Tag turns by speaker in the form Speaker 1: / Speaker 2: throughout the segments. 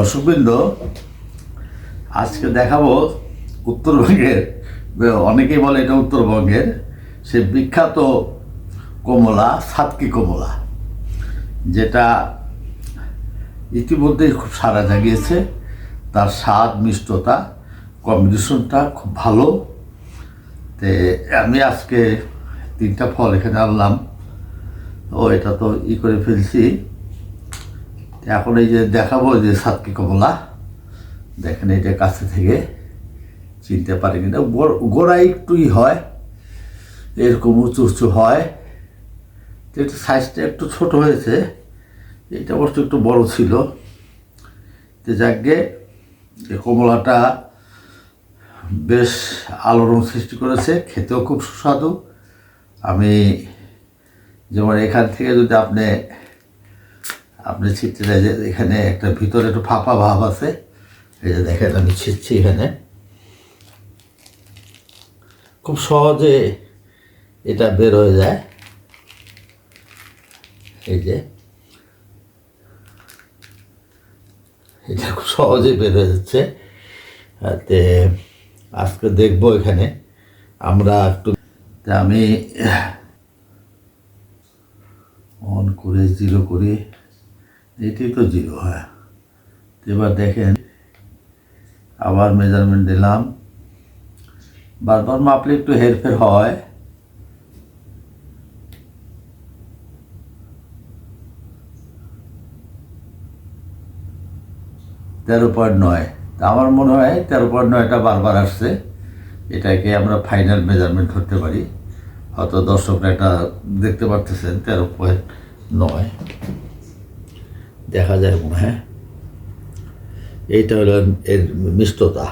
Speaker 1: দর্শকবৃন্দ, আজকে দেখাবো উত্তরবঙ্গের, অনেকেই বলে এটা উত্তরবঙ্গের সে বিখ্যাত কমলা, সাতকি কমলা, যেটা ইতিমধ্যেই খুব সাড়া জাগিয়েছে। তার স্বাদ, মিষ্টতা, কম্বিনেশনটা খুব ভালো। আমি আজকে 3টা ফল এখানে আনলাম। এটা তো করে ফেলছি। এখন এই যে দেখাবো যে সাতকি কমলা, দেখেন এটা কাছে থেকে চিনতে পারি কিনা। গোড়া একটুই হয়, এরকম উঁচু উঁচু হয়। একটু সাইজটা একটু ছোট হয়েছে, এটা অবশ্য একটু বড় ছিল। যাকে কমলাটা বেশ আলোড়ন সৃষ্টি করেছে, খেতেও খুব সুস্বাদু। আমি যেমন এখান থেকে যদি আপনি ছিটতে চাই, যে এখানে একটা ভিতরে একটু ফাঁপা ভাব আছে, এই যে দেখেন আমি ছিটছি, এখানে খুব সহজে এটা বের হয়ে যায়। এই যে এটা খুব সহজে বের হয়ে যাচ্ছে। আজকে দেখবো এখানে আমরা একটু, আমি অন করে 0 করি, এটি তো 0 হয়। এবার দেখেন, আবার মেজারমেন্ট দিলাম, বারবার মাপলে একটু হেরফের হয়। তেরো 13.9, আমার মনে হয় 13.9টা বারবার আসছে। এটাকে আমরা ফাইনাল মেজারমেন্ট ধরতে পারি। হয়তো দর্শকরা এটা দেখতে পারতেছেন, 13.9 দেখা যায় মনে হয়। এইটা হলো এর মিষ্টতা।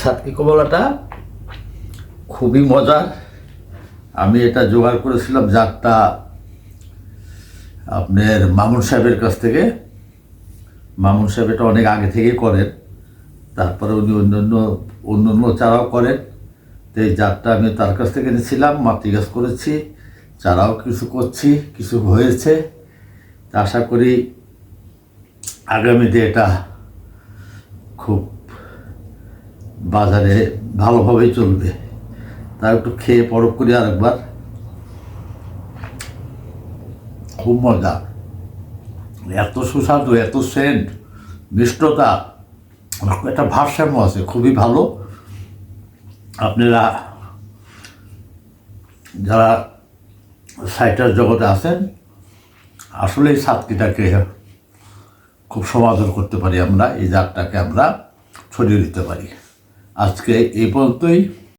Speaker 1: সাতকি কমলাটা খুবই মজার। আমি এটা জোগাড় করেছিলাম জাতটা আপনার মামুন সাহেবের কাছ থেকে। মামুন সাহেব এটা অনেক আগে থেকেই করেন, তারপরে উনি অন্য চারাও করেন। তো এই জাতটা আমি তার কাছ থেকে নিয়েছিলাম, মাতৃ গাছ করেছি, চারাও কিছু করছি, কিছু হয়েছে। আশা করি আগামীতে এটা খুব বাজারে ভালোভাবেই চলবে। তা একটু খেয়ে পরখ করি আরেকবার। খুব মজা, এত সুস্বাদু, এত সেন্ট, মিষ্টতা, একটা ভারসাম্য আছে, খুবই ভালো। আপনারা যারা সাইটার জগতে আছেন, আসলে এই সাতকিটাকে খুব সমাদর করতে পারি আমরা, এই জাতটাকে আমরা ছড়িয়ে দিতে পারি। আজকে এই পর্যন্তই।